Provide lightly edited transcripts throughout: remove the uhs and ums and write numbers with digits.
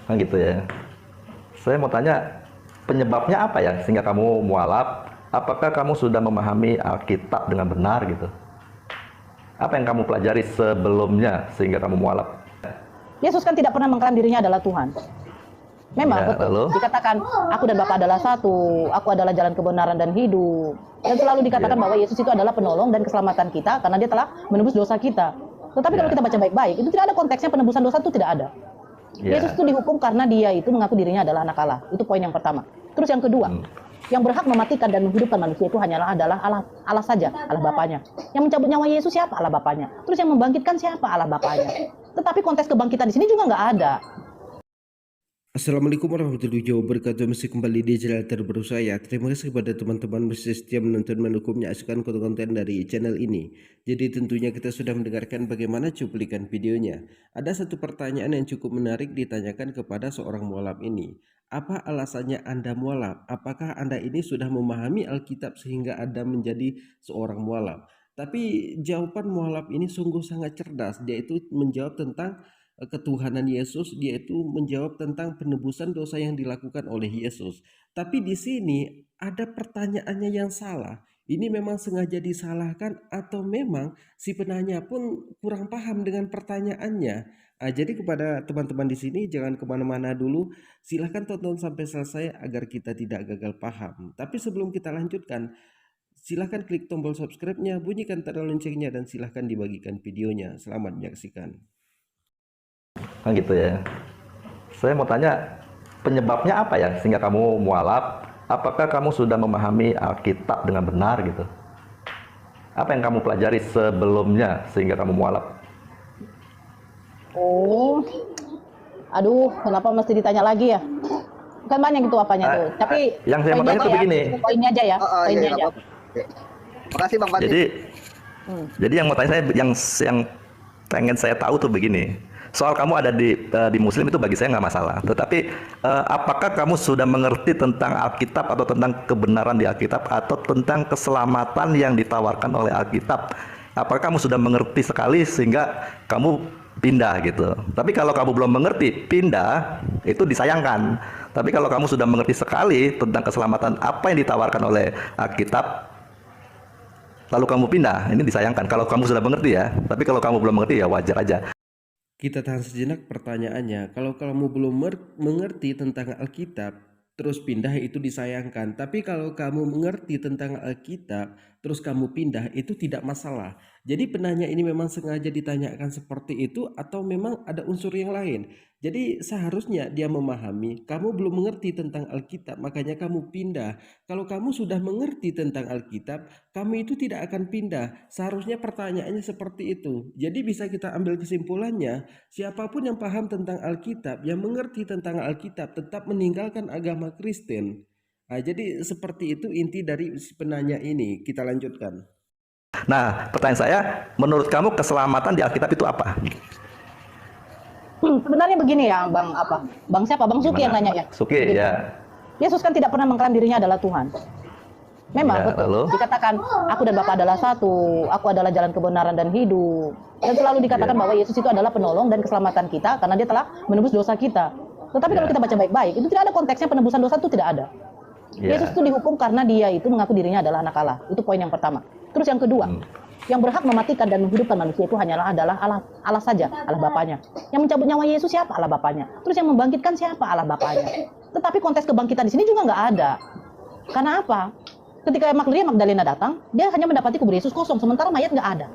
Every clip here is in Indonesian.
Kan gitu ya. Saya mau tanya, penyebabnya apa ya sehingga kamu mualaf? Apakah kamu sudah memahami Alkitab dengan benar gitu? Apa yang kamu pelajari sebelumnya sehingga kamu mualaf? Yesus kan tidak pernah mengklaim dirinya adalah Tuhan. Memang Ya, betul. lalu? Dikatakan, aku dan Bapa adalah satu, aku adalah jalan kebenaran dan hidup. Dan selalu dikatakan Ya. bahwa Yesus itu adalah penolong dan keselamatan kita karena dia telah menebus dosa kita. Tetapi kalau Ya. kita baca baik-baik, itu tidak ada konteksnya penebusan dosa itu tidak ada. Ya. Yesus itu dihukum karena dia itu mengaku dirinya adalah anak Allah. Itu poin yang pertama. Terus yang kedua, yang berhak mematikan dan menghidupkan manusia itu hanyalah adalah Allah saja, Allah Bapanya. Yang mencabut nyawa Yesus siapa? Allah Bapanya. Terus yang membangkitkan siapa? Allah Bapanya. Tetapi konteks kebangkitan di sini juga nggak ada. Assalamualaikum warahmatullahi wabarakatuh. Masih kembali di channel terbaru saya. Terima kasih kepada teman-teman masih setia menonton, mendukung, menyaksikan konten-konten dari channel ini. Jadi tentunya kita sudah mendengarkan bagaimana cuplikan videonya. Ada satu pertanyaan yang cukup menarik ditanyakan kepada seorang mualaf ini. Apa alasannya Anda mualaf? Apakah Anda ini sudah memahami Alkitab sehingga Anda menjadi seorang mualaf? Tapi jawaban mualaf ini sungguh sangat cerdas. Dia itu menjawab tentang ketuhanan Yesus, dia itu menjawab tentang penebusan dosa yang dilakukan oleh Yesus. Tapi di sini ada pertanyaannya yang salah. Ini memang sengaja disalahkan atau memang si penanya pun kurang paham dengan pertanyaannya. Jadi kepada teman-teman di sini jangan kemana-mana dulu. Silahkan tonton sampai selesai agar kita tidak gagal paham. Tapi sebelum kita lanjutkan, silahkan klik tombol subscribe-nya, bunyikan tanda loncengnya, dan silahkan dibagikan videonya. Selamat menyaksikan. Kan gitu ya. Saya mau tanya, penyebabnya apa ya sehingga kamu mualaf? Apakah kamu sudah memahami Alkitab dengan benar gitu? Apa yang kamu pelajari sebelumnya sehingga kamu mualaf? Oh, aduh, kenapa mesti ditanya lagi ya? Kan banyak itu apanya tuh. Tapi yang saya mau poinnya tanya aja tuh ya. begini. Poinnya aja ya. Poinnya Iya, aja. apa-apa. Oke. Makasih Bang Fadli. Jadi yang mau tanya saya, yang pengen saya tahu tuh begini. Soal kamu ada di Muslim itu bagi saya nggak masalah. Tetapi apakah kamu sudah mengerti tentang Alkitab atau tentang kebenaran di Alkitab atau tentang keselamatan yang ditawarkan oleh Alkitab? Apakah kamu sudah mengerti sekali sehingga kamu pindah gitu? Tapi kalau kamu belum mengerti, pindah itu disayangkan. Tapi kalau kamu sudah mengerti sekali tentang keselamatan apa yang ditawarkan oleh Alkitab, lalu kamu pindah, ini disayangkan. Kalau kamu sudah mengerti ya. Tapi kalau kamu belum mengerti ya wajar aja. Kita tahan sejenak pertanyaannya. Kalau kamu belum mengerti tentang Alkitab, terus pindah itu disayangkan. Tapi kalau kamu mengerti tentang Alkitab, terus kamu pindah itu tidak masalah. Jadi penanya ini memang sengaja ditanyakan seperti itu atau memang ada unsur yang lain. Jadi seharusnya dia memahami kamu belum mengerti tentang Alkitab, makanya kamu pindah. Kalau kamu sudah mengerti tentang Alkitab, kamu itu tidak akan pindah. Seharusnya pertanyaannya seperti itu. Jadi bisa kita ambil kesimpulannya, siapapun yang paham tentang Alkitab, yang mengerti tentang Alkitab, tetap meninggalkan agama Kristen. Jadi seperti itu inti dari penanya ini. Kita lanjutkan. Nah, pertanyaan saya, menurut kamu keselamatan di Alkitab itu apa? Sebenarnya begini ya, Bang apa? Bang siapa? Bang Suki yang nanya ya. Suki, Begitu. ya. Yesus kan tidak pernah mengklaim dirinya adalah Tuhan. Memang Ya, betul. lalu? Dikatakan, aku dan Bapa adalah satu, aku adalah jalan kebenaran dan hidup. Dan selalu dikatakan Ya. bahwa Yesus itu adalah penolong dan keselamatan kita karena dia telah menebus dosa kita. Tetapi kalau Ya. kita baca baik-baik, itu tidak ada konteksnya penebusan dosa itu tidak ada. Ya. Yesus itu dihukum karena dia itu mengaku dirinya adalah anak Allah. Itu poin yang pertama. Terus yang kedua, yang berhak mematikan dan menghidupkan manusia itu hanyalah adalah Allah saja, Allah Bapanya. Yang mencabut nyawa Yesus siapa? Allah Bapanya. Terus yang membangkitkan siapa? Allah Bapanya. Tetapi konteks kebangkitan di sini juga nggak ada. Karena apa? Ketika Maria Magdalena datang, dia hanya mendapati kubur Yesus kosong, sementara mayat nggak ada.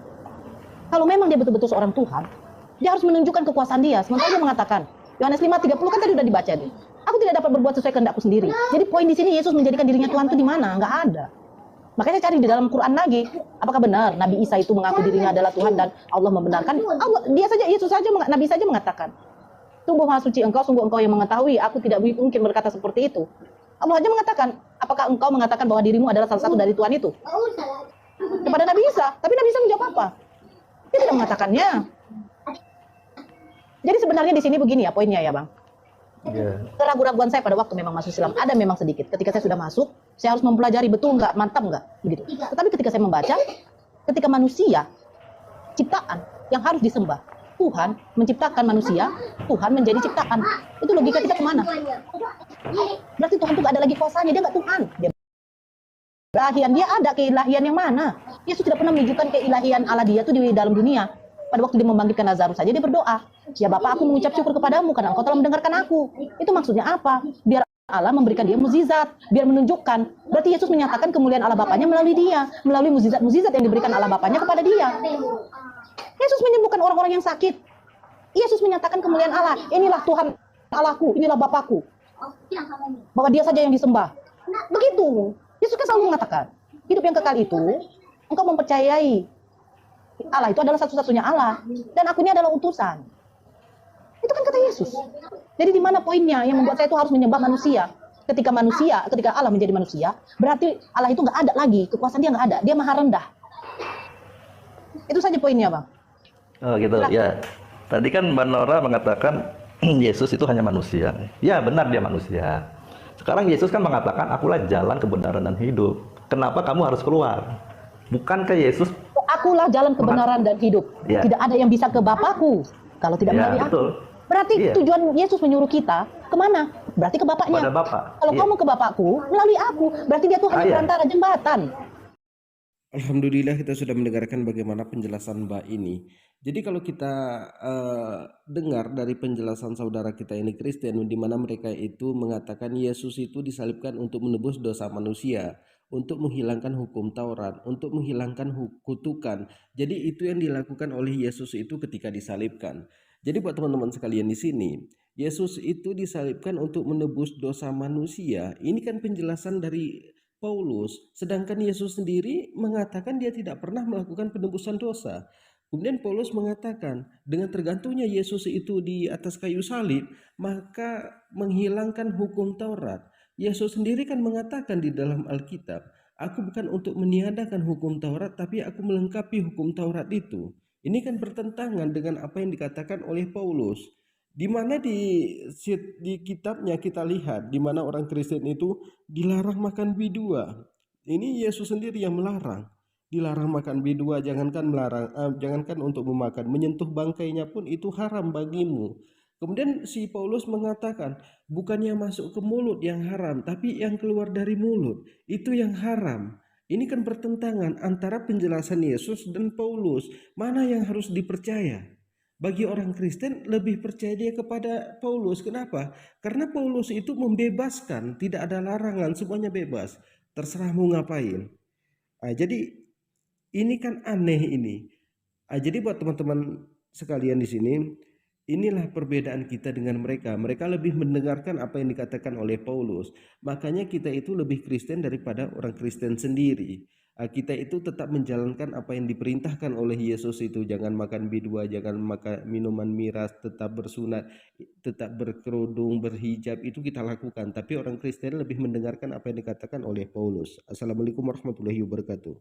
Kalau memang dia betul-betul seorang Tuhan, dia harus menunjukkan kekuasaan dia. Sementara dia mengatakan, Yohanes 5:30 kan tadi udah dibaca nih. Aku tidak dapat berbuat sesuai kehendakku sendiri. Jadi poin di sini Yesus menjadikan dirinya Tuhan itu di mana? Nggak ada. Makanya saya cari di dalam Quran lagi, apakah benar Nabi Isa itu mengaku dirinya adalah Tuhan dan Allah membenarkan? Allah, dia saja, Yesus saja, Nabi saja mengatakan, sungguh maha suci engkau, sungguh engkau yang mengetahui, aku tidak mungkin berkata seperti itu. Allah aja mengatakan, apakah engkau mengatakan bahwa dirimu adalah salah satu dari Tuhan itu? Kepada Nabi Isa, tapi Nabi Isa menjawab apa? Dia tidak mengatakannya. Jadi sebenarnya di sini begini ya poinnya ya Bang. Ya. Keraguan-raguan saya pada waktu memang masuk Islam ada memang sedikit. Ketika saya sudah masuk, saya harus mempelajari betul nggak, mantap nggak, begitu. Tetapi ketika saya membaca, ketika manusia ciptaan yang harus disembah, Tuhan menciptakan manusia, Tuhan menjadi ciptaan. Itu logika kita kemana? Berarti Tuhan itu gak ada lagi kuasanya, dia gak Tuhan. Dia ilahian, dia ada keilahian yang mana? Yesus tidak pernah menunjukkan keilahian Allah dia itu di dalam dunia. Pada waktu dia membangkitkan Lazarus saja dia berdoa, ya Bapa, aku mengucap syukur kepadamu karena engkau telah mendengarkan aku. Itu maksudnya apa? Biar Allah memberikan dia mukjizat, biar menunjukkan. Berarti Yesus menyatakan kemuliaan Allah Bapanya melalui dia, melalui mukjizat-mukjizat yang diberikan Allah Bapanya kepada dia. Yesus menyembuhkan orang-orang yang sakit. Yesus menyatakan kemuliaan Allah. Inilah Tuhan Allahku, inilah Bapakku. Bahwa dia saja yang disembah. Begitu. Yesus kan selalu mengatakan, hidup yang kekal itu, engkau mempercayai Allah itu adalah satu-satunya Allah. Dan aku ini adalah utusan. Itu kan kata Yesus. Jadi di mana poinnya yang membuat saya itu harus menyembah manusia? Ketika Allah menjadi manusia, berarti Allah itu nggak ada lagi. Kekuasaan dia nggak ada. Dia maha rendah. Itu saja poinnya, Bang. Oh gitu, ya. Tadi kan Mbak Nora mengatakan Yesus itu hanya manusia. Ya benar dia manusia. Sekarang Yesus kan mengatakan, akulah jalan, kebenaran, dan hidup. Kenapa kamu harus keluar? Bukankah Yesus... Akulah jalan kebenaran dan hidup. Ya. Tidak ada yang bisa ke Bapakku kalau tidak Ya, melalui betul. aku. Berarti Iya. tujuan Yesus menyuruh kita kemana? Berarti ke Bapaknya. Kepada Bapa. Kalau Iya. kamu ke Bapakku, melalui aku. Berarti dia tuh hanya Iya. perantara jembatan. Alhamdulillah kita sudah mendengarkan bagaimana penjelasan Mbak ini. Jadi kalau kita dengar dari penjelasan saudara kita ini Kristen, di mana mereka itu mengatakan Yesus itu disalibkan untuk menebus dosa manusia, untuk menghilangkan hukum Taurat, untuk menghilangkan kutukan. Jadi itu yang dilakukan oleh Yesus itu ketika disalibkan. Jadi buat teman-teman sekalian di sini, Yesus itu disalibkan untuk menebus dosa manusia. Ini kan penjelasan dari Paulus, sedangkan Yesus sendiri mengatakan dia tidak pernah melakukan penebusan dosa. Kemudian Paulus mengatakan dengan tergantungnya Yesus itu di atas kayu salib, maka menghilangkan hukum Taurat. Yesus sendiri kan mengatakan di dalam Alkitab, aku bukan untuk meniadakan hukum Taurat, tapi aku melengkapi hukum Taurat itu. Ini kan bertentangan dengan apa yang dikatakan oleh Paulus. Di mana di kitabnya kita lihat di mana orang Kristen itu dilarang makan bidua. Ini Yesus sendiri yang melarang. Dilarang makan bidua, jangankan untuk memakan, menyentuh bangkainya pun itu haram bagimu. Kemudian si Paulus mengatakan, bukannya masuk ke mulut yang haram, tapi yang keluar dari mulut itu yang haram. Ini kan bertentangan antara penjelasan Yesus dan Paulus. Mana yang harus dipercaya? Bagi orang Kristen lebih percaya dia kepada Paulus. Kenapa? Karena Paulus itu membebaskan, tidak ada larangan, semuanya bebas. Terserah mau ngapain. Jadi ini kan aneh ini. Jadi buat teman-teman sekalian di sini, inilah perbedaan kita dengan mereka. Mereka lebih mendengarkan apa yang dikatakan oleh Paulus. Makanya kita itu lebih Kristen daripada orang Kristen sendiri. Kita itu tetap menjalankan apa yang diperintahkan oleh Yesus itu. Jangan makan bidua, jangan makan minuman miras, tetap bersunat, tetap berkerudung, berhijab. Itu kita lakukan. Tapi orang Kristen lebih mendengarkan apa yang dikatakan oleh Paulus. Assalamualaikum warahmatullahi wabarakatuh.